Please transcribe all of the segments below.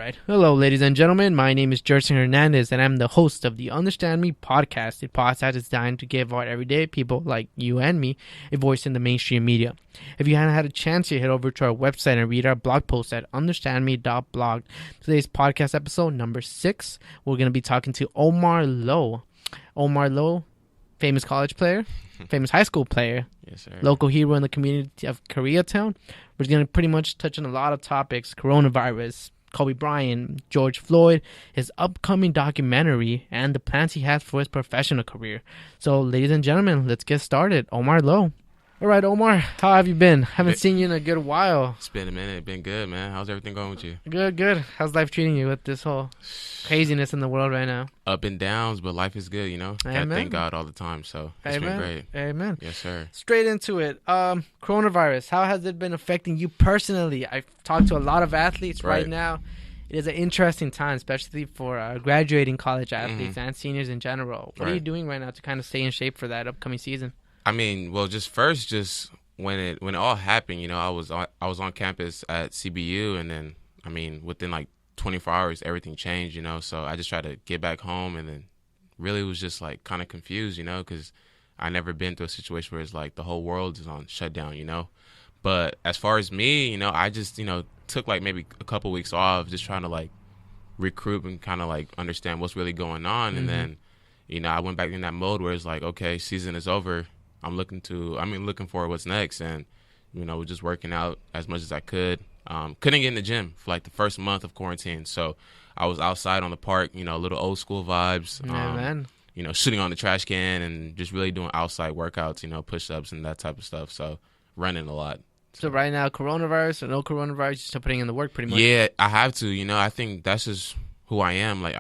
right. Hello, ladies and gentlemen. My name is Jerson Hernandez, and I'm the host of the Understand Me podcast. A podcast is designed to give our everyday people like you and me a voice in the mainstream media. If you haven't had a chance yet, head over to our website and read our blog post at understandme.blog. Today's podcast episode number 6, we're going to be talking to Omar Lo. Omar Lo, famous college player, famous high school player, yes, sir. Local hero in the community of Koreatown. We're going to pretty much touch on a lot of topics: coronavirus, Kobe Bryant, George Floyd, his upcoming documentary, and the plans he has for his professional career. So, ladies and gentlemen, let's get started. Omar Lo. All right, Omar, how have you been? Haven't seen you in a good while. It's been a minute. Been good, man. How's everything going with you? Good. How's life treating you with this whole craziness in the world right now? Up and downs, but life is good, you know? Gotta thank God all the time, so it's been great. Amen. Yes, sir. Straight into it. Coronavirus, how has it been affecting you personally? I've talked to a lot of athletes right now. It is an interesting time, especially for graduating college athletes and seniors in general. What are you doing right now to kind of stay in shape for that upcoming season? I mean, well, just when it all happened, you know, I was on campus at CBU, and then, I mean, within like 24 hours, everything changed, you know. So I just tried to get back home, and then really was just like kind of confused, you know, because I never been through a situation where it's like the whole world is on shutdown, you know. But as far as me, you know, I just, you know, took like maybe a couple weeks off, just trying to like regroup and kind of like understand what's really going on, and then, you know, I went back in that mode where it's like, okay, season is over. I'm looking for what's next, and, you know, just working out as much as I could. Couldn't get in the gym for like the first month of quarantine, so I was outside on the park, you know, little old school vibes. You know, shooting on the trash can and just really doing outside workouts, you know, push-ups and that type of stuff. So running a lot. So right now, coronavirus or no coronavirus, you're still putting in the work pretty much. Yeah, I have to. You know, I think that's just who I am. Like,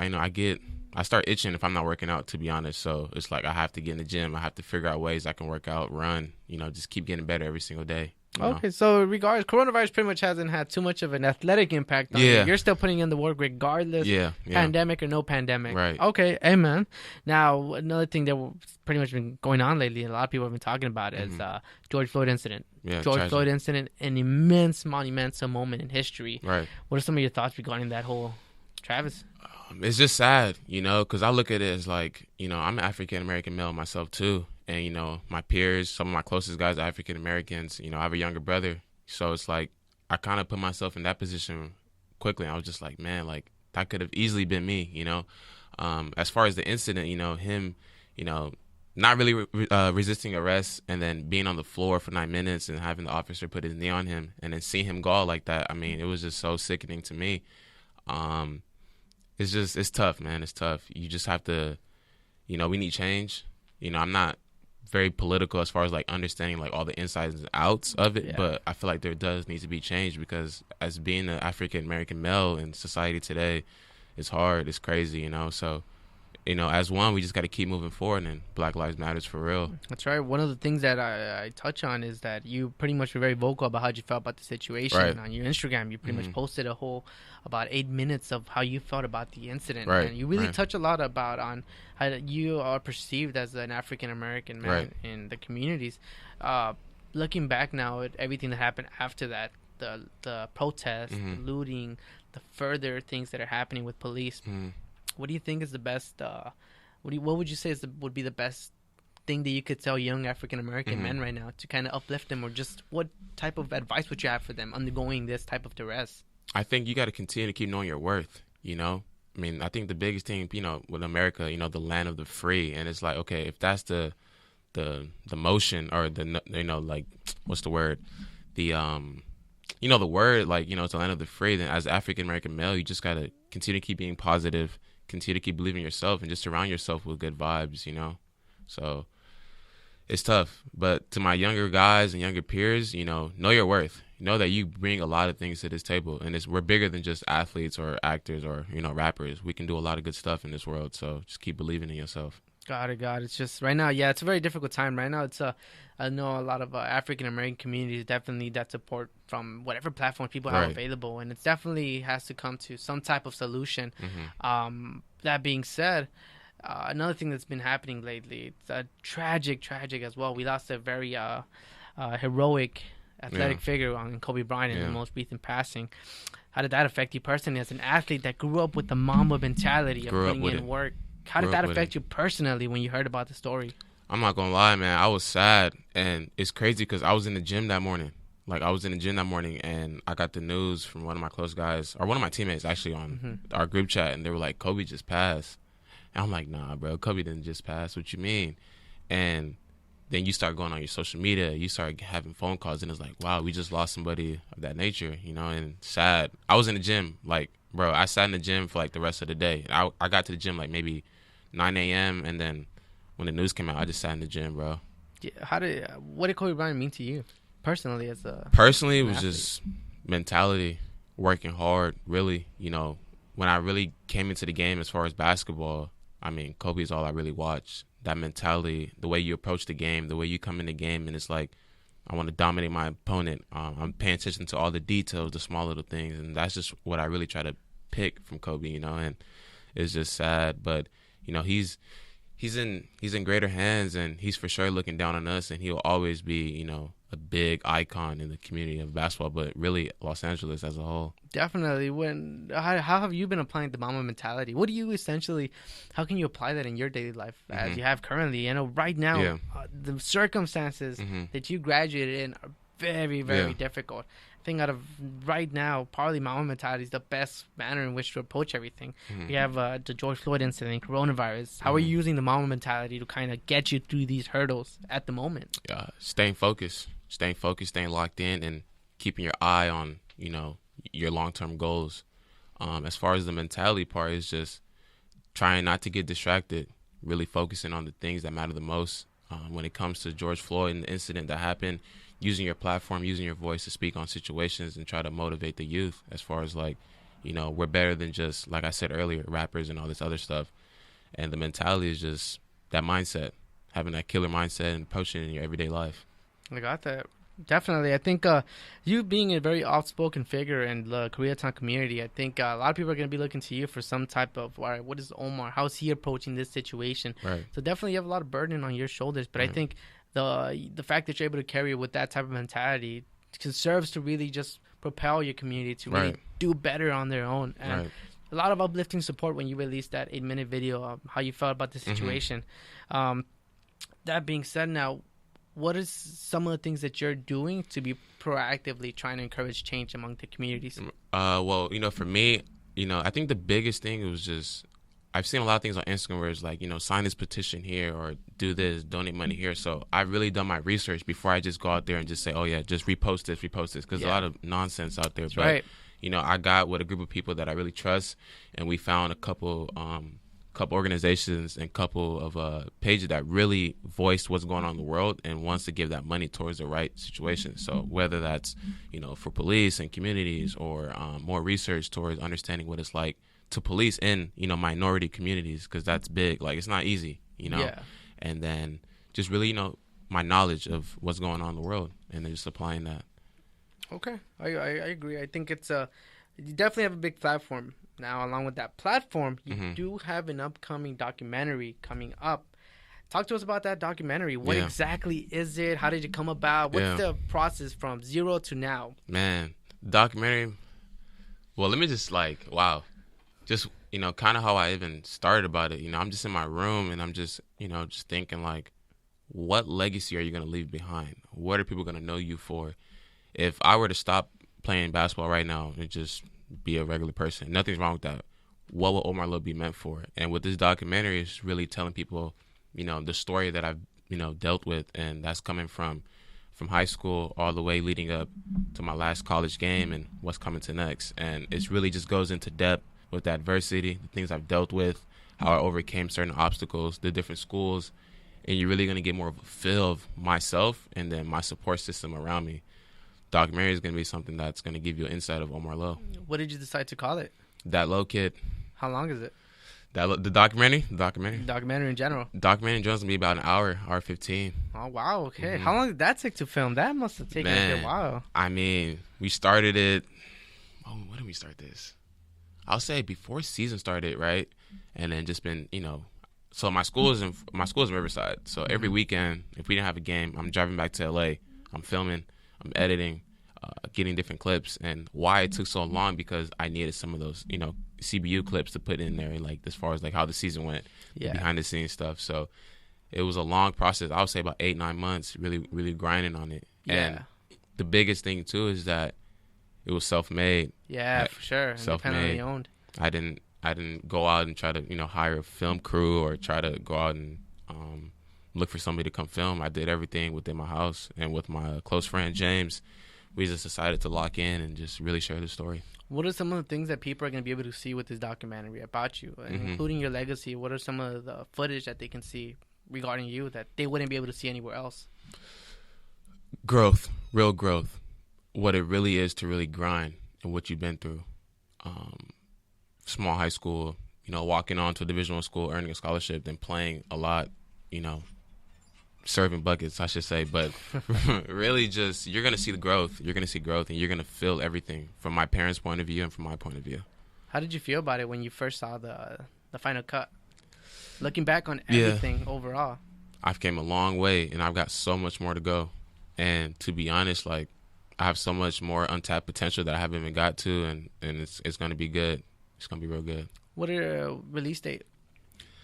I start itching if I'm not working out, to be honest. So it's like I have to get in the gym. I have to figure out ways I can work out, run, you know, just keep getting better every single day. Okay, so regardless, coronavirus pretty much hasn't had too much of an athletic impact on you. You're still putting in the work regardless, pandemic or no pandemic. Right. Okay, amen. Now, another thing that's pretty much been going on lately, and a lot of people have been talking about it, is George Floyd incident. Yeah, George Floyd incident, an immense, monumental moment in history. Right. What are some of your thoughts regarding that whole Travis? It's just sad, you know, because I look at it as like, you know, I'm an African-American male myself too. And, you know, my peers, some of my closest guys are African-Americans. You know, I have a younger brother. So it's like I kind of put myself in that position quickly. I was just like, man, like that could have easily been me, you know. As far as the incident, you know, him, you know, not really resisting arrest and then being on the floor for 9 minutes and having the officer put his knee on him and then seeing him go like that. I mean, it was just so sickening to me. It's tough, man. It's tough. You just have to, you know, we need change. You know, I'm not very political as far as like understanding like all the insides and outs of it, but I feel like there does need to be change because as being an African-American male in society today, it's hard, it's crazy, you know. So, you know, as one, we just got to keep moving forward, and Black Lives Matters for real. That's right. One of the things that I touch on is that you pretty much were very vocal about how you felt about the situation. Right. On your Instagram, you pretty much posted a whole about 8 minutes of how you felt about the incident. Right. And you really touch a lot about on how you are perceived as an African-American man in the communities. Looking back now at everything that happened after that, the protest, the looting, the further things that are happening with police, what do you think is the best? What would you say would be the best thing that you could tell young African American men right now to kind of uplift them, or just what type of advice would you have for them undergoing this type of duress? I think you got to continue to keep knowing your worth. You know, I mean, I think the biggest thing, you know, with America, you know, the land of the free, and it's like, okay, if that's the motion or the, you know, like what's the word, you know, the word, like, you know, it's the land of the free. Then as an African American male, you just got to continue to keep being positive. Continue to keep believing in yourself and just surround yourself with good vibes, you know? So it's tough. But to my younger guys and younger peers, you know your worth. Know that you bring a lot of things to this table. And we're bigger than just athletes or actors or, you know, rappers. We can do a lot of good stuff in this world. So just keep believing in yourself. Got it. It's just right now, it's a very difficult time. Right now, I know a lot of African-American communities definitely need that support from whatever platform people have available. And it definitely has to come to some type of solution. That being said, another thing that's been happening lately, it's tragic as well. We lost a very heroic athletic figure on Kobe Bryant in the most recent passing. how did that affect you personally as an athlete that grew up with the Mamba mentality of putting in work? How did that affect you personally when you heard about the story? I'm not gonna lie, man. I was sad, and it's crazy because I was in the gym that morning. Like, I was in the gym that morning, and I got the news from one of my close guys, or one of my teammates actually, on our group chat, and they were like, Kobe just passed. And I'm like, nah, bro, Kobe didn't just pass. What you mean? And then you start going on your social media, you start having phone calls, and it's like, wow, we just lost somebody of that nature, you know, and sad. I was in the gym, like, bro, I sat in the gym for, like, the rest of the day. I got to the gym, like, maybe 9 a.m., and then when the news came out, I just sat in the gym, bro. Yeah, what did Kobe Bryant mean to you? Personally, it was just mentality, working hard, really. You know, when I really came into the game as far as basketball, I mean, Kobe is all I really watched. That mentality, the way you approach the game, the way you come in the game, and it's like, I want to dominate my opponent. I'm paying attention to all the details, the small little things, and that's just what I really try to pick from Kobe, you know, and it's just sad. But, you know, he's in greater hands, and he's for sure looking down on us, and he'll always be, you know, a big icon in the community of basketball, but really Los Angeles as a whole. Definitely. How have you been applying the Mamba mentality? What do you how can you apply that in your daily life as you have currently? You know, right now, the circumstances that you graduated in are very, very difficult. I think out of right now, probably Mamba mentality is the best manner in which to approach everything. We have the George Floyd incident, coronavirus. How are you using the Mamba mentality to kind of get you through these hurdles at the moment? Staying focused, staying locked in, and keeping your eye on, you know, your long-term goals. As far as the mentality part, is just trying not to get distracted, really focusing on the things that matter the most. When it comes to George Floyd and the incident that happened, using your platform, using your voice to speak on situations and try to motivate the youth as far as, like, you know, we're better than just, like I said earlier, rappers and all this other stuff. And the mentality is just that mindset, having that killer mindset and approaching it in your everyday life. I got that. Definitely. I think you being a very outspoken figure in the Koreatown community, I think a lot of people are going to be looking to you for some type of, all right, what is Omar? How is he approaching this situation? Right. So definitely you have a lot of burden on your shoulders. But I think the fact that you're able to carry it with that type of mentality serves to really just propel your community to really do better on their own. And a lot of uplifting support when you released that 8-minute video of how you felt about the situation. That being said, now, what is some of the things that you're doing to be proactively trying to encourage change among the communities? Well, you know, for me, you know, I think the biggest thing was just, I've seen a lot of things on Instagram where it's like, you know, sign this petition here or do this, donate money here. So I've really done my research before I just go out there and just say, oh, yeah, just repost this, because a lot of nonsense out there. But, you know, I got with a group of people that I really trust, and we found a couple organizations and couple of pages that really voiced what's going on in the world and wants to give that money towards the right situation. So whether that's, you know, for police and communities, or more research towards understanding what it's like to police in, you know, minority communities, because that's big. Like, it's not easy, you know. And then just really, you know, my knowledge of what's going on in the world, and then just applying that. Okay, I agree. I think it's you definitely have a big platform. Now, along with that platform, you do have an upcoming documentary coming up. Talk to us about that documentary. What exactly is it? How did it come about? What's the process from zero to now? Man, documentary, well, let me just, like, just, you know, kind of how I even started about it. You know, I'm just in my room, and I'm just, you know, just thinking, like, what legacy are you going to leave behind? What are people going to know you for? If I were to stop playing basketball right now and just be a regular person, nothing's wrong with that, what will Omar Lo be meant for? And with this documentary, it's really telling people, you know, the story that I've, you know, dealt with, and that's coming from high school all the way leading up to my last college game and what's coming to next. And it really just goes into depth with adversity, the things I've dealt with, how I overcame certain obstacles, the different schools, and you're really going to get more of a feel of myself and then my support system around me. Documentary is going to be something that's going to give you an insight of Omar Lo. What did you decide to call it? That Low Kid. How long is it? The documentary? Documentary in general. Documentary in general is going to be about an hour 15. Oh, wow. Okay. How long did that take to film? That must have taken a while. I mean, we started it. Oh, when did we start this? I'll say before season started, right? And then just been, you know, so my school is in Riverside. So every weekend, if we didn't have a game, I'm driving back to LA. I'm filming. I'm editing. getting different clips. And why it took so long, because I needed some of those, CBU clips to put in there, like as far as like how the season went, the behind the scenes stuff. So it was a long process. I would say about 8-9 months, really, really grinding on it. Yeah. And the biggest thing too is that it was self-made. Yeah, for sure. Self-made. Owned. I didn't go out and try to hire a film crew or try to go out and look for somebody to come film. I did everything within my house, and with my close friend James, we just decided to lock in and just really share the story. What are some of the things that people are going to be able to see with this documentary about you, including your legacy? What are some of the footage that they can see regarding you that they wouldn't be able to see anywhere else? Growth, real growth. What it really is to really grind and what you've been through. Small high school, walking on to a Division I school, earning a scholarship, then playing a lot, serving buckets, I should say. But really just, you're going to see the growth. You're going to see growth, and you're going to feel everything from my parents' point of view and from my point of view. How did you feel about it when you first saw the final cut? Looking back on everything overall. I've came a long way, and I've got so much more to go. And to be honest, like, I have so much more untapped potential that I haven't even got to, and it's going to be good. It's going to be real good. What are your release date?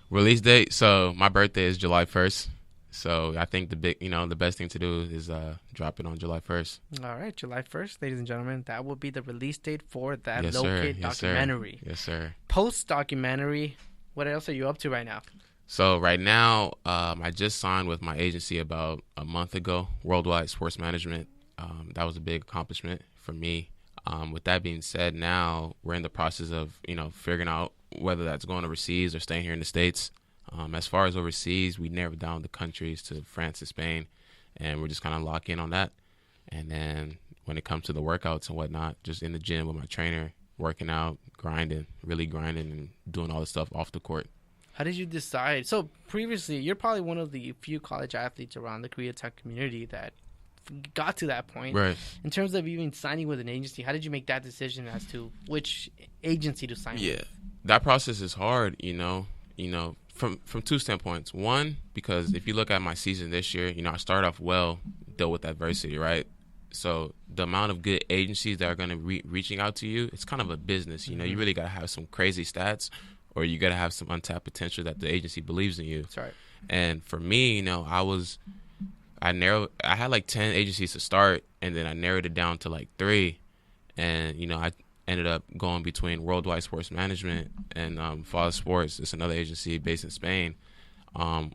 Release date? So my birthday is July 1st. So I think the best thing to do is drop it on July 1st. All right, July 1st, ladies and gentlemen. That will be the release date for that Low Kid documentary. Yes, sir. Post-documentary, what else are you up to right now? So right now, I just signed with my agency about a month ago, Worldwide Sports Management. That was a big accomplishment for me. With that being said, now we're in the process of, figuring out whether that's going overseas or staying here in the States. As far as overseas, we narrowed down the countries to France and Spain, and we're just kind of locked in on that. And then when it comes to the workouts and whatnot, just in the gym with my trainer, working out, really grinding, and doing all the stuff off the court. How did you decide? So previously, you're probably one of the few college athletes around the Koreatown community that got to that point. Right. In terms of even signing with an agency, how did you make that decision as to which agency to sign with? Yeah, that process is hard, from two standpoints. One, because if you look at my season this year, I started off well, dealt with adversity, right? So the amount of good agencies that are going to be reaching out to you, it's kind of a business. You really got to have some crazy stats, or you got to have some untapped potential that the agency believes in you. That's right. And for me, I had like 10 agencies to start, and then I narrowed it down to like 3. And, I ended up going between Worldwide Sports Management and Father Sports. It's another agency based in Spain.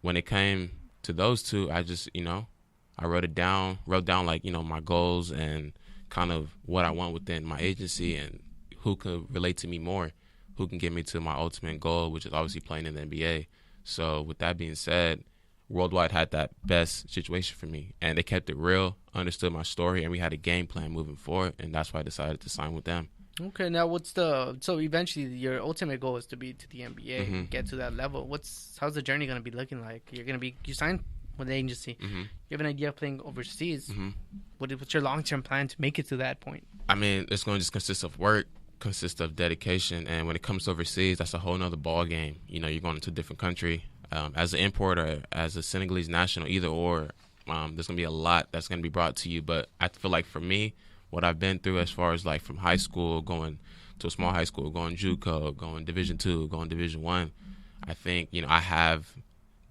When it came to those two, I just, I wrote down like, my goals and kind of what I want within my agency and who could relate to me more, who can get me to my ultimate goal, which is obviously playing in the NBA. So with that being said, Worldwide had that best situation for me, and they kept it real, understood my story, and we had a game plan moving forward, and that's why I decided to sign with them. Okay, now so eventually your ultimate goal is to be to the NBA, get to that level. How's the journey going to be looking like? You signed with an agency. You have an idea of playing overseas. What's your long-term plan to make it to that point? I mean, it's going to just consist of work, consist of dedication, and when it comes to overseas, that's a whole nother ball game. You're going into a different country. As an importer, as a Senegalese national, either or, there's going to be a lot that's going to be brought to you. But I feel like for me, what I've been through as far as like from high school, going to a small high school, going JUCO, going Division II, going Division I, I think, I have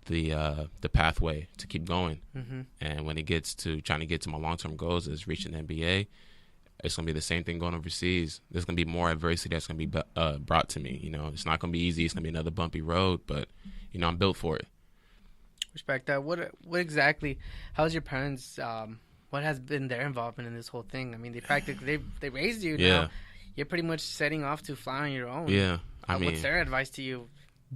the pathway to keep going. And when it gets to trying to get to my long-term goals is reaching the NBA, it's going to be the same thing going overseas. There's going to be more adversity that's going to be brought to me. It's not going to be easy. It's going to be another bumpy road, but, I'm built for it. Respect that. What exactly, how's your parents, what has been their involvement in this whole thing? I mean, they practically, they raised you now. You're pretty much setting off to fly on your own. Yeah. What's their advice to you?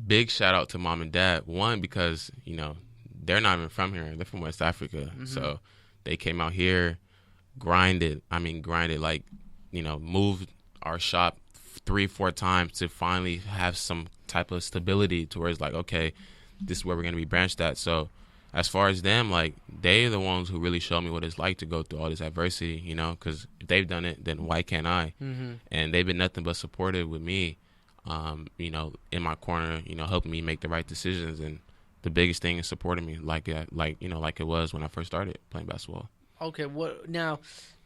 Big shout out to mom and dad. One, because, they're not even from here. They're from West Africa. So they came out here, grinded, like, moved our shop 3-4 times to finally have some type of stability to where it's like, okay, this is where we're going to be branched at. So as far as them, like, they're the ones who really show me what it's like to go through all this adversity, because if they've done it, then why can't I? And they've been nothing but supportive with me, in my corner, helping me make the right decisions. And the biggest thing is supporting me like it was when I first started playing basketball. Okay, what now?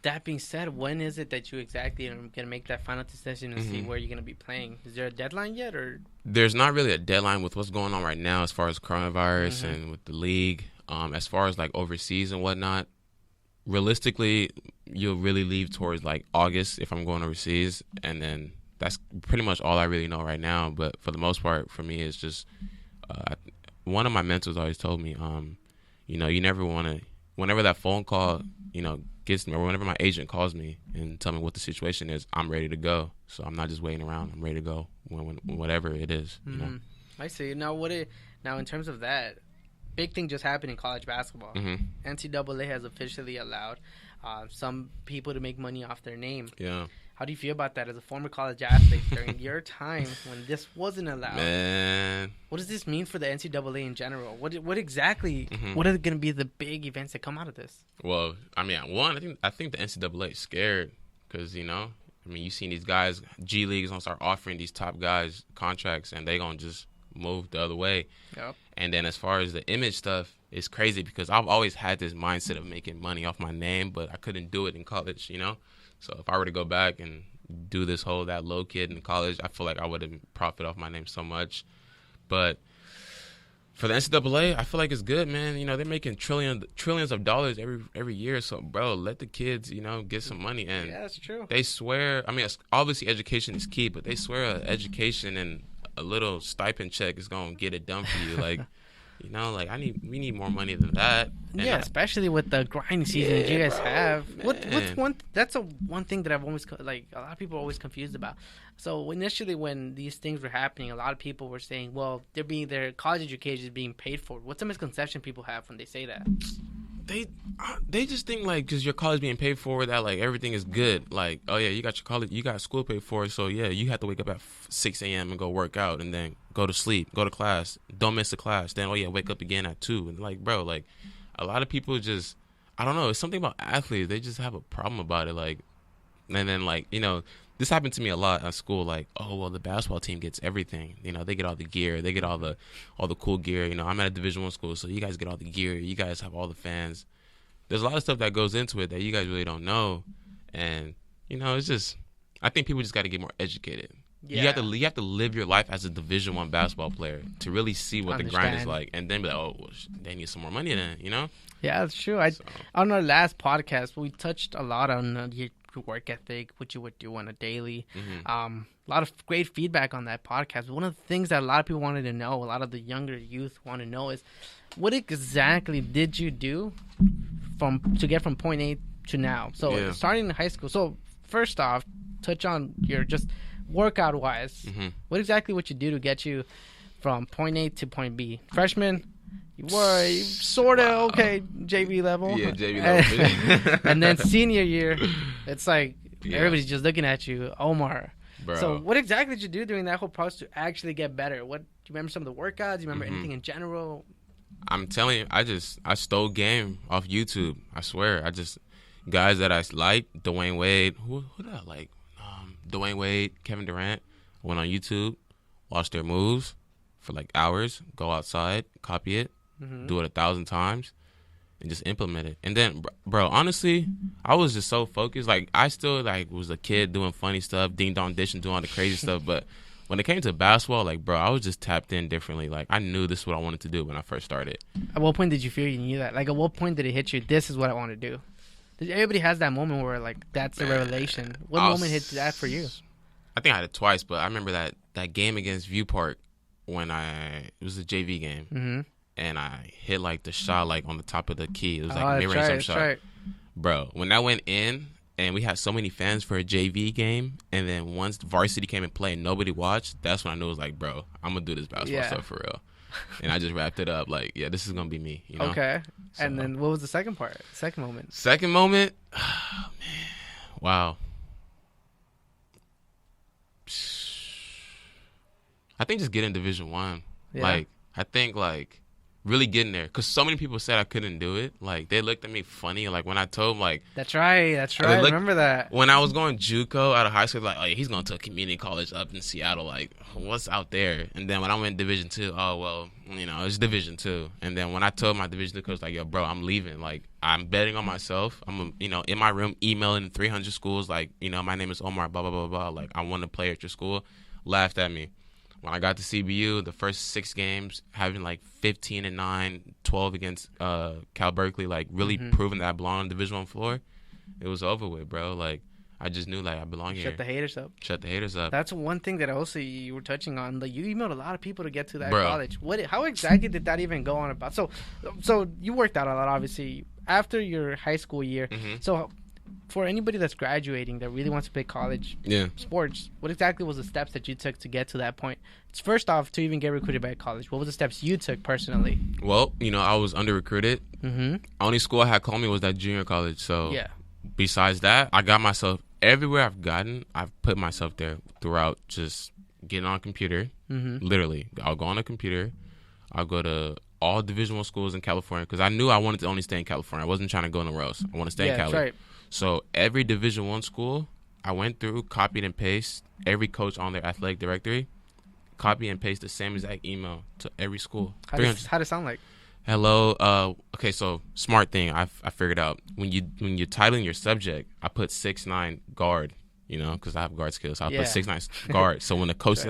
That being said, when is it that you exactly are gonna make that final decision and see where you're gonna be playing? Is there a deadline yet, or? There's not really a deadline with what's going on right now as far as coronavirus and with the league. As far as like overseas and whatnot, realistically, you'll really leave towards like August if I'm going overseas, and then that's pretty much all I really know right now. But for the most part, for me, it's just one of my mentors always told me, you know, you never want to. Whenever that phone call, you know, gets me, or whenever my agent calls me and tell me what the situation is, I'm ready to go. So I'm not just waiting around. I'm ready to go when whatever it is. You know? I see. Now, now in terms of that, big thing just happened in college basketball. NCAA has officially allowed some people to make money off their name. Yeah. How do you feel about that as a former college athlete during your time when this wasn't allowed? Man. What does this mean for the NCAA in general? What exactly, what are going to be the big events that come out of this? Well, I mean, I think the NCAA is scared because, you know, I mean, you seen these guys, G League is going to start offering these top guys contracts and they going to just move the other way. Yep. And then as far as the image stuff, it's crazy because I've always had this mindset of making money off my name, but I couldn't do it in college, you know? So if I were to go back and do this whole that low kid in college, I feel like I would have profited off my name so much. But for the NCAA, I feel like it's good, man. You know, they're making trillions of dollars every year. So, bro, let the kids, you know, get some money. And yeah, that's true. They swear, I mean, obviously education is key, but they swear education and a little stipend check is going to get it done for you. Like, you know, like we need more money than that. And yeah, especially with the grinding season that you guys have. Man. That's one thing that I've always, like, a lot of people are always confused about. So initially when these things were happening, a lot of people were saying, well, their college education is being paid for. What's the misconception people have when they say that? They just think, like, because your college being paid for, that, like, everything is good. Like, oh yeah, you got your college, you got school paid for, so yeah, you have to wake up at 6 a.m. and go work out and then go to sleep, go to class, don't miss a class, then oh yeah, wake up again at 2. And like, bro, like, a lot of people just, I don't know, it's something about athletes, they just have a problem about it. Like, and then, like, you know, this happened to me a lot at school. Like, oh well, the basketball team gets everything. You know, they get all the gear, they get all the cool gear. You know, I'm at a Division I school, so you guys get all the gear. You guys have all the fans. There's a lot of stuff that goes into it that you guys really don't know, and you know, it's just, I think people just got to get more educated. Yeah. You have to live your life as a Division I basketball player to really see what the grind is like, and then be like, oh, well, they need some more money then, you know? Yeah, that's true. On our last podcast, we touched a lot on your work ethic, what you would do on a daily. A lot of great feedback on that podcast. One of the things that a lot of people wanted to know, a lot of the younger youth want to know, is what exactly did you do to get from point A to now? So starting in high school. So first off, touch on your just workout wise. What exactly would you do to get you from point A to point B? Freshman, you were sort of okay JV level. Yeah, JV level. And then senior year, it's like everybody's just looking at you, Omar. Bro. So what exactly did you do during that whole process to actually get better? What do you remember some of the workouts? Do you remember anything in general? I'm telling you, I stole game off YouTube. I swear. Guys that I like, Dwayne Wade. Who did I like? Dwayne Wade, Kevin Durant. I went on YouTube, watched their moves for like hours, go outside, copy it, do it 1,000 times, and just implement it. And then, bro, honestly, I was just so focused. Like, I still like was a kid doing funny stuff, ding dong dishing, doing all the crazy stuff. But when it came to basketball, like, bro, I was just tapped in differently. Like, I knew this is what I wanted to do when I first started. At what point did you feel you knew that? Like, at what point did it hit you? This is what I want to do. Everybody has that moment where, like, that's a revelation. What moment hit that for you? I think I had it twice, but I remember that game against View Park when it was a JV game, and I hit, like, the shot, like, on the top of the key. It was, like, a mid-range shot. Right. Bro, when that went in, and we had so many fans for a JV game, and then once varsity came and played and nobody watched, that's when I knew it was like, bro, I'm going to do this basketball stuff for real. And I just wrapped it up like, yeah, this is going to be me. You know? Okay. So, and then what was the second part? Second moment? Oh, man. Wow. I think just getting Division I. Yeah. Like, I think, like, really getting there. Because so many people said I couldn't do it. Like, they looked at me funny. Like, when I told them, like... That's right. I remember that. When I was going JUCO out of high school, like, oh, yeah, he's going to a community college up in Seattle. Like, what's out there? And then when I went Division II, oh, well, you know, it's Division II. And then when I told my Division II coach, like, yo, bro, I'm leaving. Like, I'm betting on myself. I'm, you know, in my room emailing 300 schools. Like, you know, my name is Omar, blah, blah, blah, blah. Like, I want to play at your school. Laughed at me. When I got to CBU, the first 6 games, having like 15-9, 12 against Cal Berkeley, like really proving that I belong on the Division I floor, it was over with, bro. Like, I just knew, like, I belong here. Shut the haters up. Shut the haters up. That's one thing that also you were touching on. Like, you emailed a lot of people to get to that Bro. college. How exactly did that even go on about? So you worked out a lot, obviously, after your high school year. So for anybody that's graduating that really wants to play college sports, what exactly was the steps that you took to get to that point? First off, to even get recruited by a college, what were the steps you took personally? Well, you know, I was under-recruited. Only school I had called me was that junior college. So besides that, I got myself everywhere I've gotten. I've put myself there throughout just getting on a computer. Literally, I'll go on a computer. I'll go to all Division I schools in California because I knew I wanted to only stay in California. I wasn't trying to go anywhere else. I want to stay in Cali. That's right. So every Division I school, I went through, copied and pasted every coach on their athletic directory, copy and paste the same exact email to every school. How does it sound like? Hello. Okay, so smart thing I figured out. When you're titling your subject, I put 6'9" guard, you know, because I have guard skills. So I put 6'9" guard. So when the coach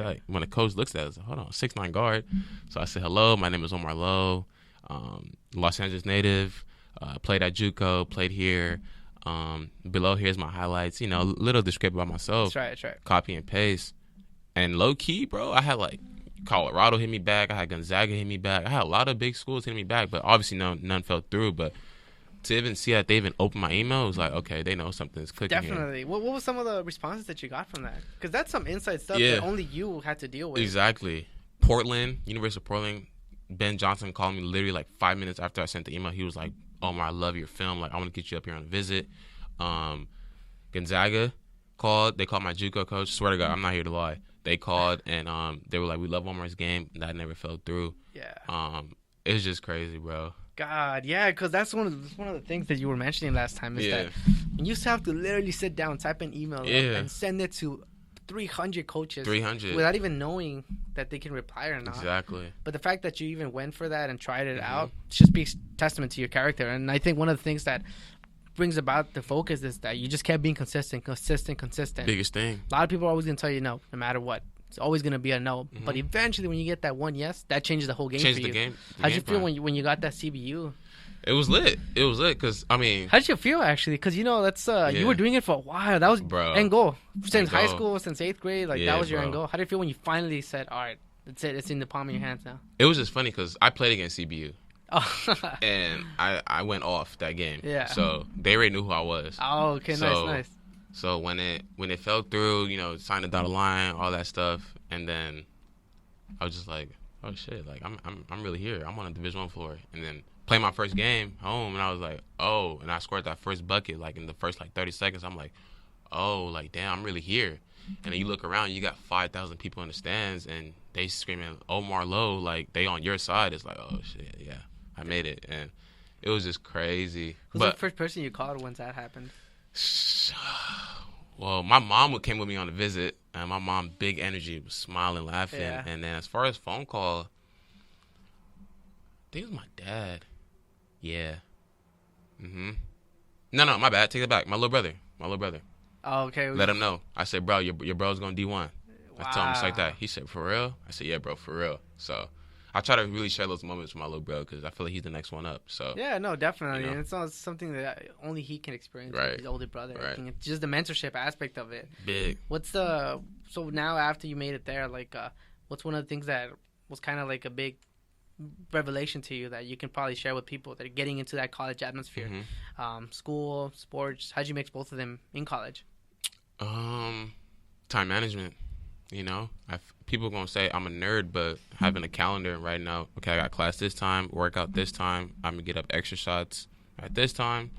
looks at it, hold on, 6'9" guard. So I said, hello, my name is Omar Lo, Los Angeles native, played at JUCO, played here. Below here's my highlights, you know, little descriptive about myself. That's right. Copy and paste. And low key, bro, I had like Colorado hit me back. I had Gonzaga hit me back. I had a lot of big schools hit me back, but obviously none fell through. But to even see that they even opened my email, it was like, okay, they know something's clicking. Definitely. Here. What was some of the responses that you got from that? Because that's some inside stuff that only you had to deal with. Exactly. Portland, University of Portland, Ben Johnson called me literally like 5 minutes after I sent the email. He was like, Omar, I love your film. Like, I want to get you up here on a visit. Gonzaga called. They called my JUCO coach. Swear to God, I'm not here to lie. They called, and they were like, we love Omar's game. That never fell through. Yeah. It was just crazy, bro. God, yeah, because that's one of the things that you were mentioning last time is that you used to have to literally sit down, type an email up, and send it to 300 coaches. 300. Without even knowing that they can reply or not. Exactly. But the fact that you even went for that and tried it out just speaks testament to your character. And I think one of the things that brings about the focus is that you just kept being consistent. Biggest thing. A lot of people are always going to tell you no matter what. It's always going to be a no. But eventually when you get that one yes, that changes the whole game for you. The game. How'd you feel when you got that CBU? It was lit. Because, I mean... How did you feel, actually? Because, you know, that's you were doing it for a while. That was end goal. Since high school, since 8th grade, like that was your end goal. How did you feel when you finally said, all right, that's it. It's in the palm of your hands now? It was just funny because I played against CBU. And I went off that game. Yeah. So they already knew who I was. Oh, okay. Nice. So when it fell through, you know, signed the dotted line, all that stuff, and then I was just like, oh shit, like I'm really here. I'm on a Division I floor. And then played my first game home, and I was like, oh, and I scored that first bucket like in the first like 30 seconds. I'm like, oh, like damn, I'm really here. And then you look around, you got 5,000 people in the stands, and they screaming Omar Lo, like they on your side. It's like, oh shit, yeah, I made it, and it was just crazy. Who's the first person you called once that happened? Well, my mom came with me on a visit, and my mom, big energy, was smiling, laughing. Yeah. And then as far as phone call, I think it was my dad. Yeah. No, my bad. Take it back. My little brother. Oh, okay. Let him know. I said, bro, your bro's going D1. Wow. I told him just like that. He said, for real? I said, yeah, bro, for real. So I try to really share those moments with my little bro because I feel like he's the next one up. So yeah, no, definitely. You know? And it's not something that only he can experience right. with his older brother. Right. I think it's just the mentorship aspect of it. Big. So now after you made it there, like, what's one of the things that was kind of like a big revelation to you that you can probably share with people that are getting into that college atmosphere? School, sports, how'd you mix both of them in college? Time management. You know, people are going to say I'm a nerd, but having a calendar and writing out, okay, I got class this time, workout this time, I'm going to get up extra shots at this time,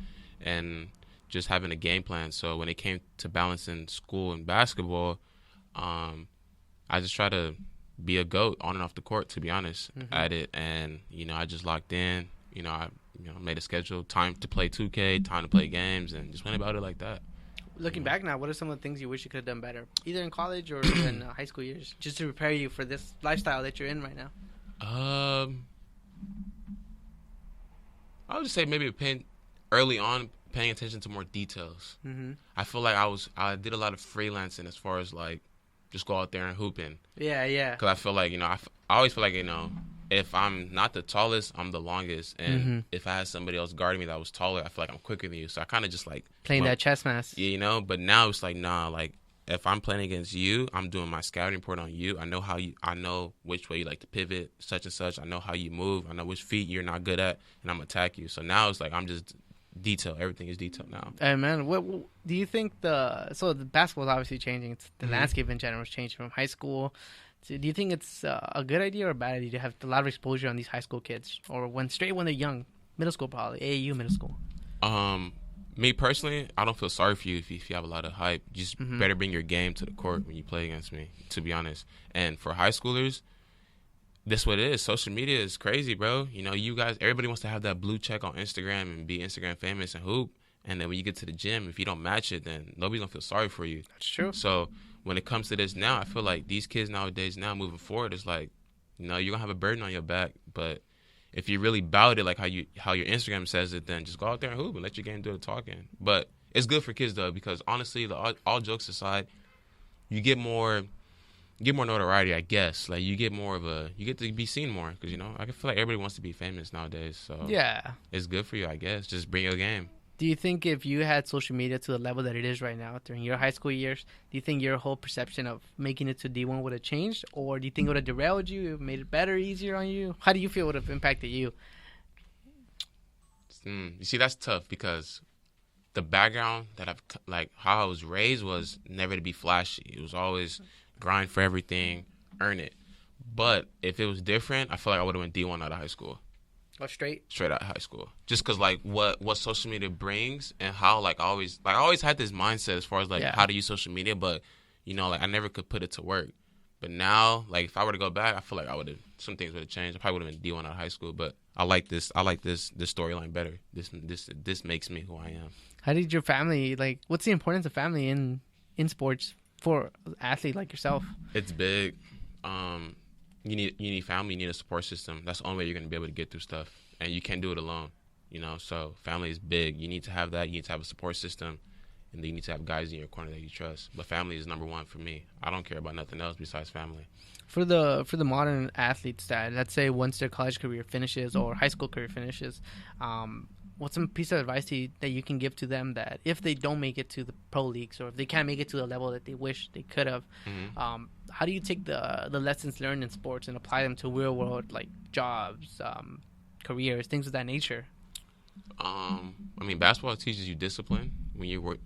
and just having a game plan. So when it came to balancing school and basketball, I just try to be a GOAT on and off the court, to be honest, at it. And, I just locked in. I made a schedule, time to play 2K, time to play games, and just went about it like that. Looking back now, what are some of the things you wish you could have done better, either in college or in high school years, just to prepare you for this lifestyle that you're in right now? I would just say maybe early on paying attention to more details. I feel like I did a lot of freelancing as far as like just go out there and hooping. Yeah. Because I feel like I always feel like if I'm not the tallest, I'm the longest, and if I had somebody else guarding me that was taller, I feel like I'm quicker than you. So I kind of just like playing that chess match. Yeah, But now it's like nah, like if I'm playing against you, I'm doing my scouting report on you. I know which way you like to pivot, such and such. I know how you move. I know which feet you're not good at, and I'm gonna attack you. So now it's like I'm just detail. Everything is detail now. Hey man, what do you think the basketball is obviously changing. It's the landscape in general is changing from high school. So do you think it's a good idea or a bad idea to have a lot of exposure on these high school kids, or when they're young, middle school probably, AAU middle school? Me personally, I don't feel sorry for you if you have a lot of hype. You just better bring your game to the court when you play against me, to be honest. And for high schoolers, that's what it is. Social media is crazy, bro. You guys, everybody wants to have that blue check on Instagram and be Instagram famous and hoop. And then when you get to the gym, if you don't match it, then nobody's going to feel sorry for you. That's true. So when it comes to this now, I feel like these kids nowadays now moving forward, it's like, you're going to have a burden on your back. But if you really bout it like how your Instagram says it, then just go out there and hoop and let your game do the talking. But it's good for kids, though, because honestly, all jokes aside, you get more notoriety, I guess. Like you get to be seen more because I feel like everybody wants to be famous nowadays. So yeah, it's good for you, I guess. Just bring your game. Do you think if you had social media to the level that it is right now during your high school years, do you think your whole perception of making it to D1 would have changed, or do you think it would have derailed you, made it better, easier on you? How do you feel it would have impacted you? You see, that's tough because the background that how I was raised was never to be flashy. It was always grind for everything, earn it. But if it was different, I feel like I would have went D1 out of high school. Oh, straight out of high school. Just because what social media brings and how I always had this mindset as far as how to use social media, but I never could put it to work. But now, if I were to go back, I feel like some things would have changed. I probably would have been D1 out of high school, but I like this storyline better. This makes me who I am. How did your family what's the importance of family in sports for an athlete like yourself? It's big. You need family, you need a support system. That's the only way you're going to be able to get through stuff. And you can't do it alone, So family is big. You need to have that. You need to have a support system. And then you need to have guys in your corner that you trust. But family is number one for me. I don't care about nothing else besides family. For the modern athletes that, let's say, once their college career finishes or high school career finishes, what's some piece of advice that you can give to them that if they don't make it to the pro leagues or if they can't make it to the level that they wish they could have, how do you take the lessons learned in sports and apply them to real world jobs, careers, things of that nature? Basketball teaches you discipline when you work.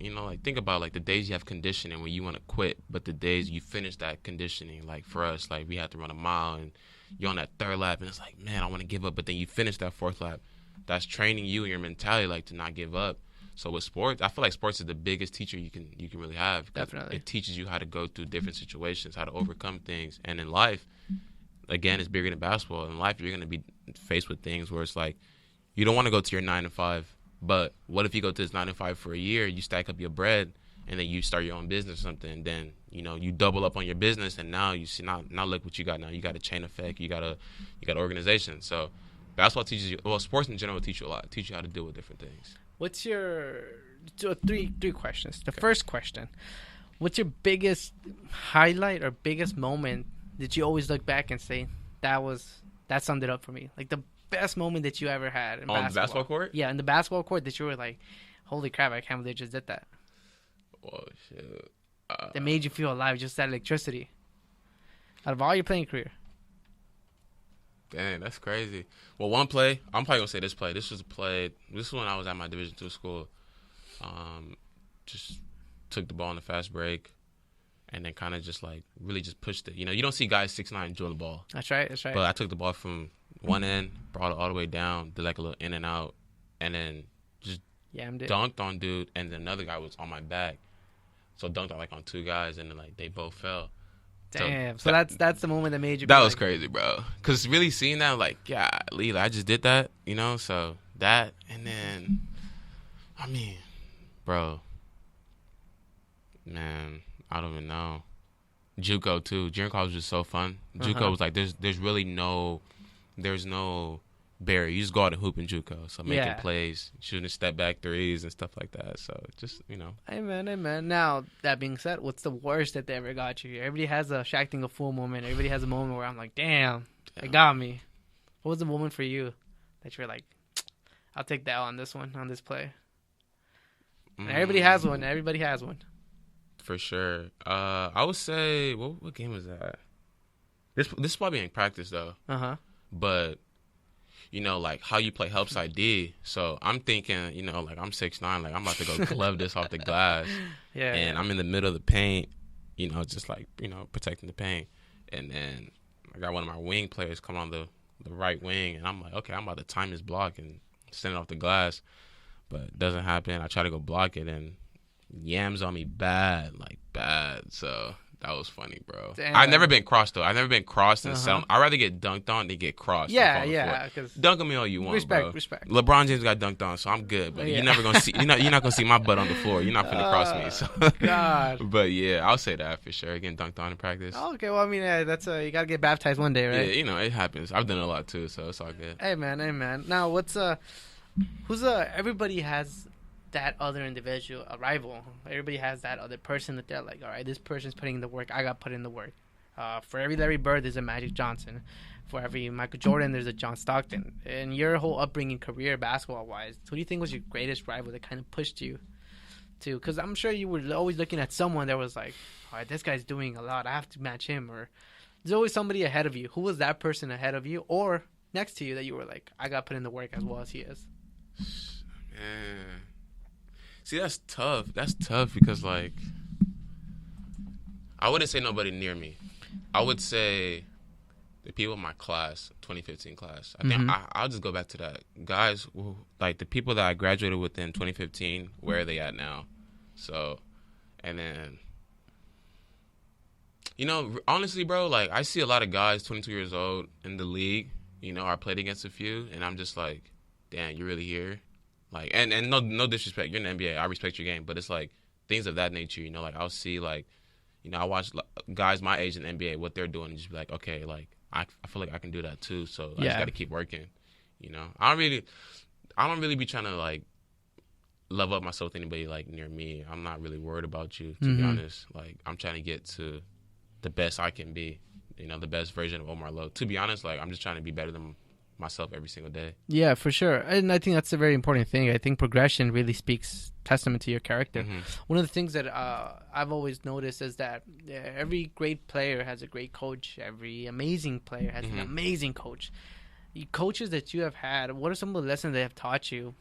Think about the days you have conditioning when you want to quit, but the days you finish that conditioning. For us, we had to run a mile and you're on that third lap and it's man, I want to give up, but then you finish that fourth lap. That's training you and your mentality to not give up. So with sports, I feel like sports is the biggest teacher you can really have. Definitely. It teaches you how to go through different situations, how to overcome things. And in life, again, it's bigger than basketball. In life, you're going to be faced with things where it's you don't want to go to your 9 to 5, but what if you go to this 9 to 5 for a year, you stack up your bread, and then you start your own business or something, and then you double up on your business, and now you see now look what you got now. You got a chain effect. You got organization. So basketball teaches you. Well, sports in general teach you a lot. Teach you how to deal with different things. What's your three questions? The first question: what's your biggest highlight or biggest moment that you always look back and say that summed it up for me? The best moment that you ever had in on the basketball court? Yeah, in the basketball court that you were holy crap, I can't believe I just did that. Oh shit! That made you feel alive, just that electricity. Out of all your playing career. Dang, that's crazy. Well, one play, I'm probably gonna say this play. This was when I was at my Division II school. Just took the ball in the fast break, and then kind of just really just pushed it. You don't see guys 6'9" drill the ball. That's right. But I took the ball from one end, brought it all the way down, did a little in and out, and then just dunked on dude, and then another guy was on my back, so dunked on on two guys, and then they both fell. Damn. So that's the moment that made you. That was crazy, bro. Cause really seeing that, like, yeah, Leela, I just did that, you know. So that, and then, I mean, bro, man, I don't even know. JUCO too. Junior college was so fun. JUCO was like, there's really no barrier. You just go out and hoop in JUCO. So making plays, shooting step back threes and stuff like that. So just, you know. Amen. Now, that being said, what's the worst that they ever got you? Everybody has a Shaq a fool moment. Everybody has a moment where I'm like, damn, they got me. What was the moment for you that you're like, I'll take that on this play? And everybody has one. Everybody has one. For sure. I would say, what game was that? This is probably in practice, though. But, you know, like, how you play helps ID. So I'm thinking, you know, like, I'm 6'9", like, I'm about to go glove this off the glass. Yeah. And I'm in the middle of the paint, you know, just, like, you know, protecting the paint. And then I got one of my wing players come on the right wing, and I'm like, okay, I'm about to time this block and send it off the glass. But it doesn't happen. I try to go block it, and yams on me bad. So that was funny, bro. Damn. I've never been crossed, though. I've never been crossed and settled. I'd rather get dunked on than get crossed. Yeah. Dunk on me all you want, respect. LeBron James got dunked on, so I'm good. But you're never gonna see. You're not gonna see my butt on the floor. You're not finna cross me. So. God. But yeah, I'll say that for sure. Getting dunked on in practice. Okay, well, I mean, that's you gotta get baptized one day, right? Yeah, you know, it happens. I've done it a lot too, so it's all good. Hey man. Now, who's everybody has that other individual, a rival. Everybody has that other person that they're like, all right, this person's putting in the work. I got put in the work. For every Larry Bird, there's a Magic Johnson. For every Michael Jordan, there's a John Stockton. In your whole upbringing, career, basketball-wise, who do you think was your greatest rival that kind of pushed you to? Because I'm sure you were always looking at someone that was like, all right, this guy's doing a lot. I have to match him. Or there's always somebody ahead of you. Who was that person ahead of you or next to you that you were like, I got put in the work as well as he is? Man. See, that's tough. That's tough because, like, I wouldn't say nobody near me. I would say the people in my class, 2015 class. I think I'll just go back to that. Guys, like, the people that I graduated with in 2015, where are they at now? So, and then, you know, honestly, bro, like, I see a lot of guys 22 years old in the league, you know, I played against a few, and I'm just like, damn, you're really here? Like, and no disrespect, you're in the NBA, I respect your game, but it's like things of that nature, you know, like I'll see, like, you know, I watch guys my age in the NBA, what they're doing, and just be like, okay, like, I feel like I can do that too, so I just got to keep working, you know. I don't really be trying to, like, level up myself with anybody, like, near me. I'm not really worried about you, to be honest. Like, I'm trying to get to the best I can be, you know, the best version of Omar Lo. To be honest, like, I'm just trying to be better than myself every single day. Yeah, for sure. And I think that's a very important thing. I think progression really speaks testament to your character. One of the things that I've always noticed is that every great player has a great coach. Every amazing player has an amazing coach. Coaches that you have had, what are some of the lessons they have taught you,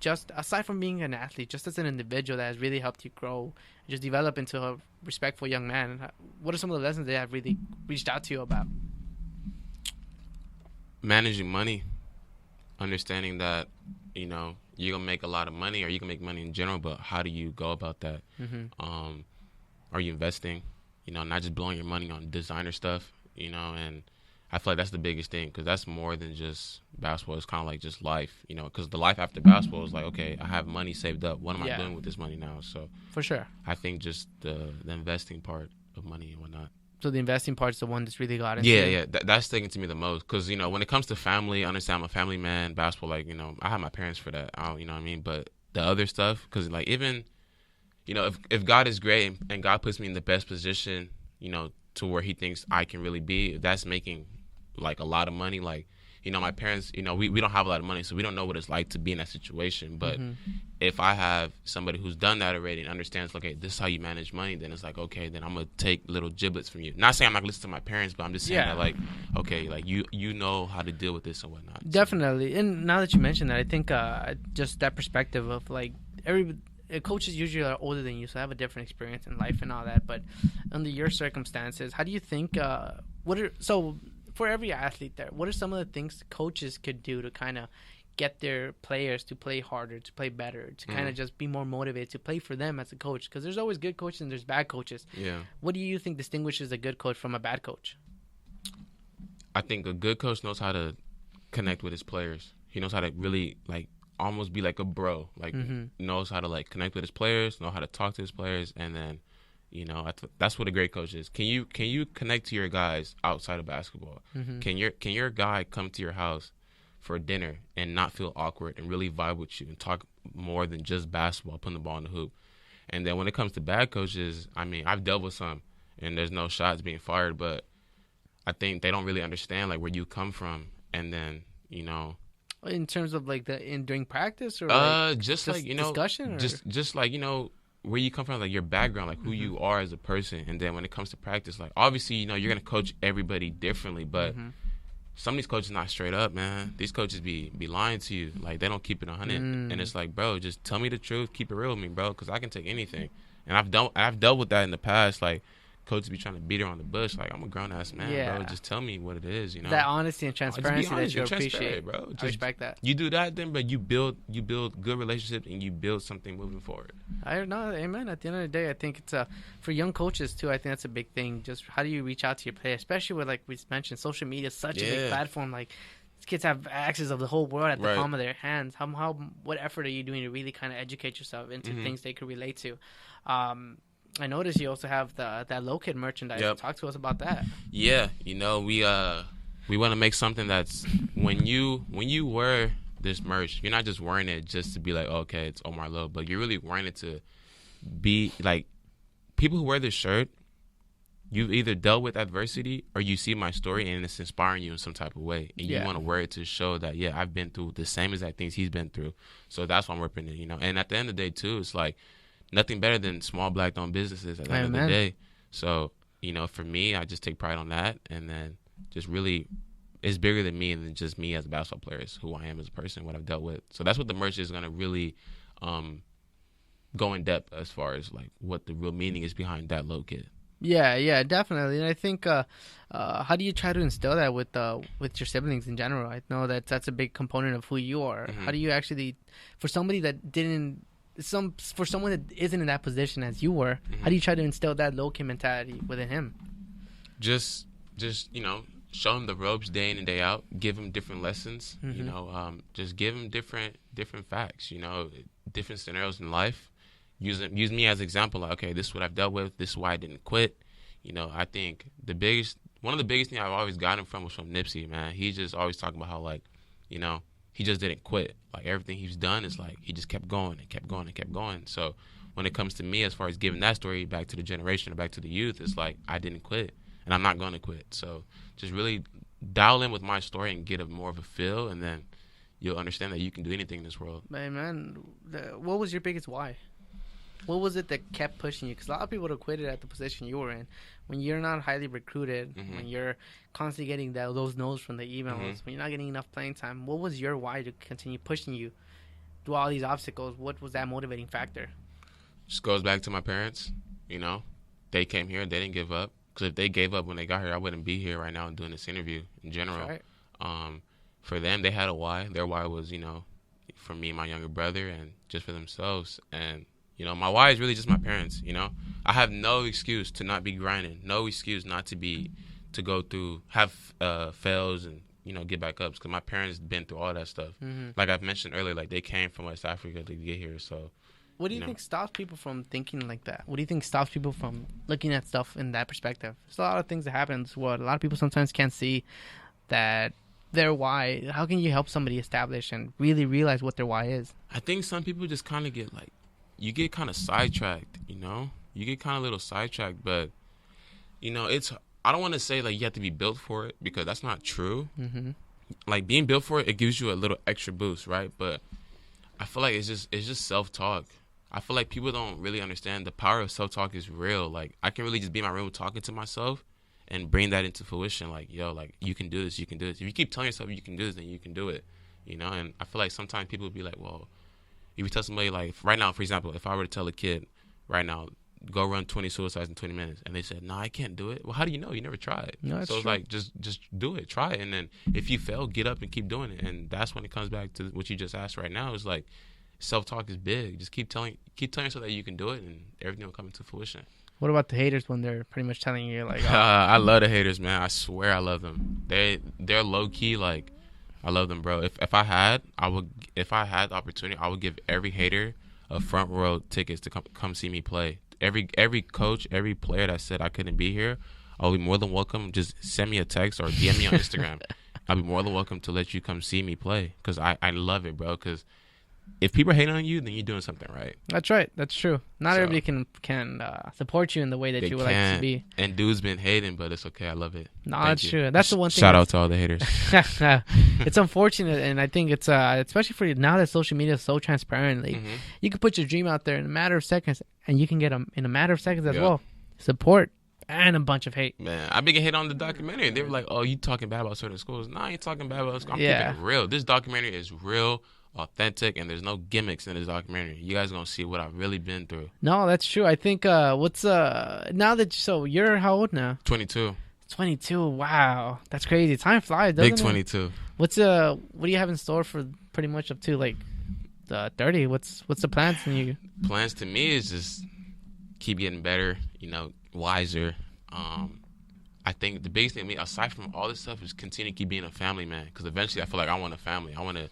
just aside from being an athlete, just as an individual that has really helped you grow, just develop into a respectful young man? What are some of the lessons they have really reached out to you about? Managing money, understanding that, you know, you're gonna make a lot of money, or you can make money in general, but how do you go about that? Are you investing? You know, not just blowing your money on designer stuff, you know. And I feel like that's the biggest thing, because that's more than just basketball. It's kind of like just life, you know, because the life after basketball is like, okay, I have money saved up. What am I doing with this money now? So for sure, I think just the investing part of money and whatnot. So the investing part's the one that's really got into Yeah. That's sticking to me the most, because, you know, when it comes to family, I understand I'm a family man. Basketball, like, you know, I have my parents for that. You know what I mean? But the other stuff, because, like, even, you know, if God is great and God puts me in the best position, you know, to where he thinks I can really be, if that's making, like, a lot of money, like, you know, my parents, you know, we don't have a lot of money, so we don't know what it's like to be in that situation. But if I have somebody who's done that already and understands, okay, this is how you manage money, then it's like, okay, then I'm going to take little giblets from you. Not saying I'm not going to listen to my parents, but I'm just saying that, like, okay, like, you know how to deal with this and whatnot. Definitely. So. And now that you mention that, I think just that perspective of, like, coaches usually are older than you, so have a different experience in life and all that. But under your circumstances, how do you think, for every athlete there, what are some of the things coaches could do to kind of get their players to play harder, to play better, to kind of just be more motivated to play for them as a coach? Because there's always good coaches and there's bad coaches. Yeah. What do you think distinguishes a good coach from a bad coach? I think a good coach knows how to connect with his players. He knows how to really like almost be like a bro. Like knows how to like connect with his players, know how to talk to his players, and then that's what a great coach is. Can you connect to your guys outside of basketball? Can your guy come to your house for dinner and not feel awkward and really vibe with you and talk more than just basketball, putting the ball in the hoop? And then when it comes to bad coaches, I mean, I've dealt with some, and there's no shots being fired, but I think they don't really understand like where you come from, and then in terms of like during practice or just like discussion, or? just like where you come from, like your background, like who you are as a person, and then when it comes to practice, like obviously you're gonna coach everybody differently, but some of these coaches not straight up, man. These coaches be lying to you, like they don't keep it 100, and it's like, bro, just tell me the truth, keep it real with me, bro, because I can take anything, and I've dealt with that in the past, like. Coaches be trying to beat around the bush. Like, I'm a grown-ass man, bro. Just tell me what it is, That honesty and transparency that you appreciate, bro. I respect that. You do that, then, but you build good relationships and you build something moving forward. I know, amen. At the end of the day, I think it's for young coaches, too, I think that's a big thing. Just how do you reach out to your players, especially with, like we mentioned, social media is such a big platform. Like, these kids have access of the whole world at the palm of their hands. What effort are you doing to really kind of educate yourself into things they could relate to? I noticed you also have that Low Kid merchandise. Talk to us about that. Yeah, we want to make something that's when you wear this merch, you're not just wearing it just to be like, okay, it's Omar Lo, but you're really wearing it to be like people who wear this shirt. You've either dealt with adversity or you see my story and it's inspiring you in some type of way, and you want to wear it to show that I've been through the same exact things he's been through. So that's why I'm ripping it, And at the end of the day, too, it's like. Nothing better than small black-owned businesses at the end of the day. So, for me, I just take pride on that. And then just really, it's bigger than me and than just me as a basketball player. It's who I am as a person, what I've dealt with. So that's what the merch is going to really go in depth as far as, like, what the real meaning is behind that Low Kid. Yeah, definitely. And I think, how do you try to instill that with your siblings in general? I know that's a big component of who you are. How do you actually, for somebody that didn't, for someone that isn't in that position as you were, how do you try to instill that low kid mentality within him? Just show him the ropes day in and day out. Give him different lessons. Just give him different facts. Different scenarios in life. Use me as an example. Like, okay, this is what I've dealt with. This is why I didn't quit. I think one of the biggest things I've always gotten from was from Nipsey. Man, he just always talking about how like, he just didn't quit. Like, everything he's done is like he just kept going and kept going and kept going. So when it comes to me, as far as giving that story back to the generation or back to the youth, it's like I didn't quit and I'm not going to quit. So just really dial in with my story and get more of a feel, and then you'll understand that you can do anything in this world. Man, what was your biggest why? What was it that kept pushing you? Because a lot of people would have quitted at the position you were in. When you're not highly recruited, when you're constantly getting those no's from the emails, when you're not getting enough playing time, what was your why to continue pushing you through all these obstacles? What was that motivating factor? Just goes back to my parents. They came here, they didn't give up. Because if they gave up when they got here, I wouldn't be here right now and doing this interview in general. Right. For them, they had a why. Their why was, for me and my younger brother, and just for themselves. And my why is really just my parents. I have no excuse to not be grinding, no excuse not to go through, have fails and, get back up, because my parents been through all that stuff. Like I've mentioned earlier, like they came from West Africa to get here. So what do you think stops people from thinking like that? What do you think stops people from looking at stuff in that perspective? There's a lot of things that happen in this world. A lot of people sometimes can't see that their why. How can you help somebody establish and really realize what their why is? I think some people just kind of get like, you get kind of sidetracked, You get kind of a little sidetracked, but, I don't want to say, like, you have to be built for it, because that's not true. Like, being built for it, it gives you a little extra boost, right? But I feel like it's just self-talk. I feel like people don't really understand the power of self-talk is real. Like, I can really just be in my room talking to myself and bring that into fruition. Like, like, you can do this, you can do this. If you keep telling yourself you can do this, then you can do it, And I feel like sometimes people will be like, well, if you tell somebody, like, right now, for example, if I were to tell a kid right now, go run 20 suicides in 20 minutes. And they said, no, I can't do it. Well, how do you know? You never tried. No, that's so it's true. like, just do it. Try it. And then if you fail, get up and keep doing it. And that's when it comes back to what you just asked right now. It's like, self-talk is big. Just keep telling yourself that you can do it, and everything will come into fruition. What about the haters when they're pretty much telling you like, oh. I love the haters, man. I swear I love them. They're low-key, like, I love them, bro. If I had the opportunity, I would give every hater a front row tickets to come see me play. Every coach, every player that said I couldn't be here, I'll be more than welcome. Just send me a text or DM me on Instagram. I'll be more than welcome to let you come see me play, because I love it, bro. Because if people hate on you, then you're doing something right. That's right. That's true. Not everybody can support you in the way that you would like it to be. And dude's been hating, but it's okay. I love it. No, that's true. That's the one thing. Shout out to all the haters. It's unfortunate, and I think it's especially for now that social media is so transparent. Like, you can put your dream out there in a matter of seconds, and you can get them in a matter of seconds as well. Support and a bunch of hate. Man, I been getting hate on the documentary. They were like, "Oh, you talking bad about certain schools?" No, I ain't talking bad about schools. I'm keeping it real. This documentary is real, authentic, and there's no gimmicks in this documentary. You guys gonna see what I've really been through. No, that's true. I think what's now that you're how old now? 22. 22. Wow, that's crazy. Time flies, doesn't it? Big 22. What do you have in store for pretty much up to like 30? What's the plans for you? Plans to me is just keep getting better, wiser. I think the biggest thing to me, aside from all this stuff, is continue to keep being a family man. Because eventually, I feel like I want a family. I want to,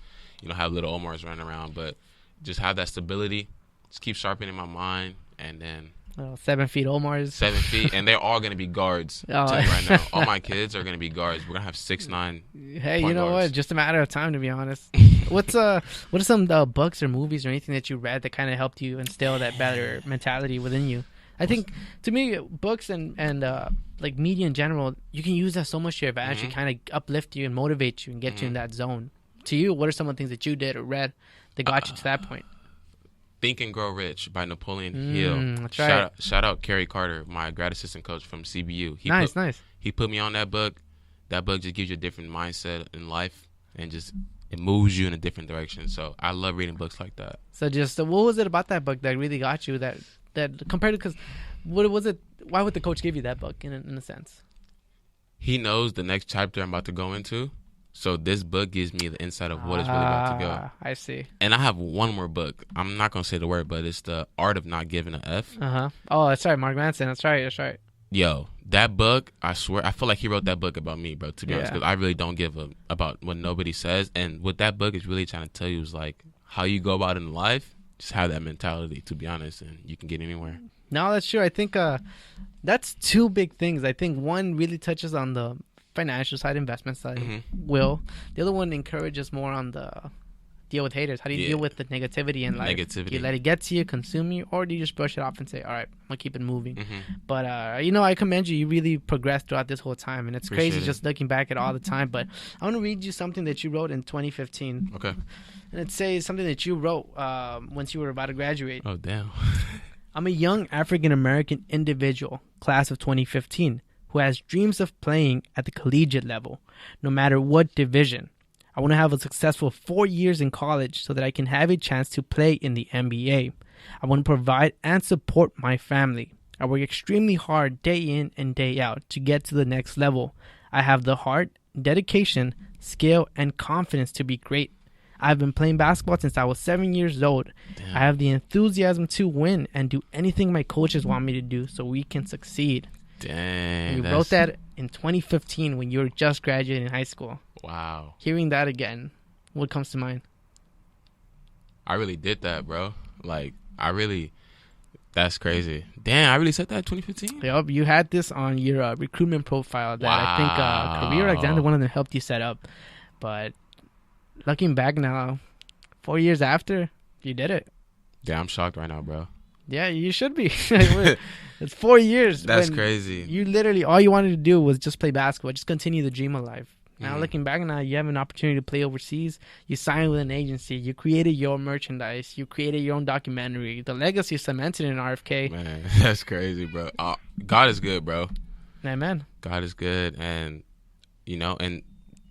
have little Omars running around, but just have that stability. Just keep sharpening my mind, and then 7 feet Omars. 7 feet, and they're all going to be guards. I'm telling you right now, all my kids are going to be guards. We're going to have 6'9". Hey, you know guards. what? Just a matter of time, to be honest. What are some books or movies or anything that you read that kind of helped you instill that better mentality within you? I think, to me, books and like media in general, you can use that so much to your advantage to kind of uplift you and motivate you and get you in that zone. To you, what are some of the things that you did or read that got you to that point? Think and Grow Rich by Napoleon Hill. That's right. Shout out Kerry Carter, my grad assistant coach from CBU. Nice. He put me on that book. That book just gives you a different mindset in life, and just it moves you in a different direction. So I love reading books like that. So what was it about that book that really got you that compared to, because what was it? Why would the coach give you that book in a sense? He knows the next chapter I'm about to go into. So this book gives me the insight of what is really about to go. I see. And I have one more book. I'm not going to say the word, but it's The Art of Not Giving an F. Oh, that's right. Mark Manson. That's right. Yo, that book, I swear, I feel like he wrote that book about me, bro, to be honest, because I really don't give about what nobody says. And what that book is really trying to tell you is, like, how you go about in life, just have that mentality, to be honest, and you can get anywhere. No, that's true. I think that's two big things. I think one really touches on the financial side, investment side. The other one encourages more on the deal with haters. How do you deal with the negativity in life? Do you let it get to you, consume you, or do you just brush it off and say, all right, I'm going to keep it moving? But, I commend you. You really progressed throughout this whole time, and it's crazy just looking back at all the time. But I want to read you something that you wrote in 2015. Okay. And it says something that you wrote once you were about to graduate. Oh, damn. I'm a young African-American individual, class of 2015, who has dreams of playing at the collegiate level, no matter what division. I want to have a successful 4 years in college so that I can have a chance to play in the NBA. I want to provide and support my family. I work extremely hard day in and day out to get to the next level. I have the heart, dedication, skill, and confidence to be great. I've been playing basketball since I was 7 years old. Damn. I have the enthusiasm to win and do anything my coaches want me to do so we can succeed. Dang. You wrote that in 2015 when you were just graduating high school. Wow. Hearing that again, what comes to mind? I really did that, bro. Like, that's crazy. Damn, I really said that in 2015? Yep, you had this on your recruitment profile that I think Career Alexander, one of them, helped you set up. But looking back now, 4 years after, you did it. Yeah, I'm shocked right now, bro. Yeah, you should be. It's 4 years. That's crazy. You literally, all you wanted to do was just play basketball, just continue the dream of life. Now, looking back now, you have an opportunity to play overseas. You signed with an agency. You created your merchandise. You created your own documentary. The legacy is cemented in RFK. Man, that's crazy, bro. God is good, bro. Amen. God is good. And, and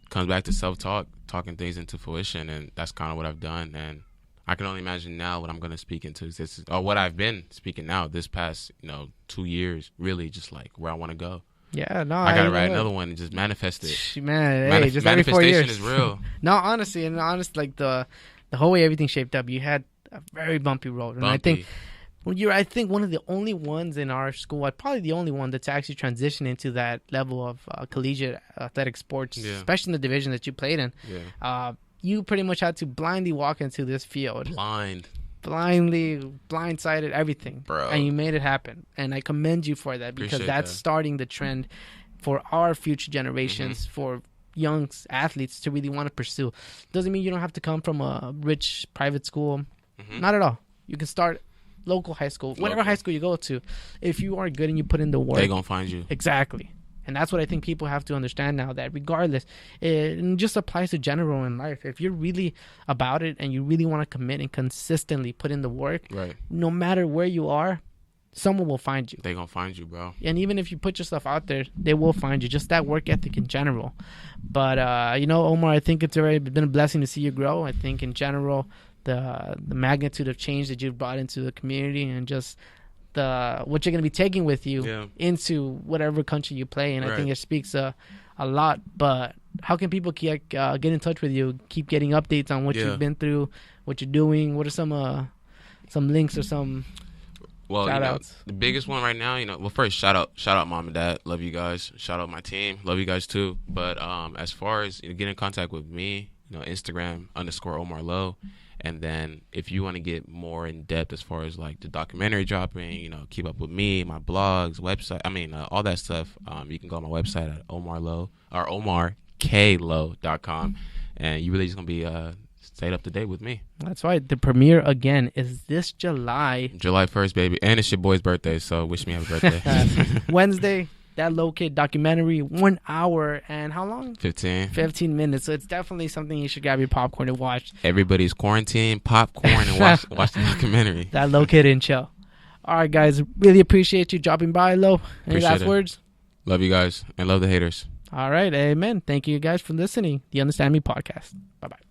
comes back to self-talk, talking things into fruition. And that's kind of what I've done. And I can only imagine now what I'm going to speak into existence, or what I've been speaking now this past, 2 years, really just like where I want to go. Yeah, no, I got to write another one and just manifest it. Man, hey, just every 4 years. Manifestation is real. No, honestly, like the whole way everything shaped up, you had a very bumpy road. And I think one of the only ones in our school, probably the only one that's actually transitioned into that level of collegiate athletic sports, especially in the division that you played in. Yeah. You pretty much had to blindly walk into this field. Blindsided everything. Bro. And you made it happen. And I commend you for that, because that's starting the trend for our future generations, for young athletes to really want to pursue. Doesn't mean you don't have to come from a rich private school. Not at all. You can start local high school, whatever high school you go to. If you are good and you put in the work, they're going to find you. Exactly. And that's what I think people have to understand now, that regardless, it just applies to general in life. If you're really about it and you really want to commit and consistently put in the work, no matter where you are, someone will find you. They're going to find you, bro. And even if you put yourself out there, they will find you. Just that work ethic in general. But, Omar, I think it's already been a blessing to see you grow. I think in general, the magnitude of change that you've brought into the community, and just what you're going to be taking with you into whatever country you play in. I think it speaks a lot. But how can people get in touch with you, keep getting updates on what you've been through, what you're doing? What are some links or some shout-outs? The biggest one right now, first, shout out mom and dad. Love you guys. Shout out my team. Love you guys too. But as far as get in contact with me, Instagram _Omar Lo. And then if you want to get more in depth as far as like the documentary dropping, keep up with me, my blogs, website, all that stuff, you can go on my website at Omar Lo or OmarKLo.com. And you really just going to be stayed up to date with me. That's right. The premiere again is this July 1st, baby. And it's your boy's birthday, so wish me happy birthday. Wednesday. That Low Kid documentary, 1 hour and how long? 15 minutes. So it's definitely something you should grab your popcorn and watch. Everybody's quarantined, popcorn, and watch the documentary. That Low Kid and chill. All right, guys. Really appreciate you dropping by, Lo. Any last words? Love you guys and love the haters. All right. Amen. Thank you guys for listening. The Understand Me podcast. Bye-bye.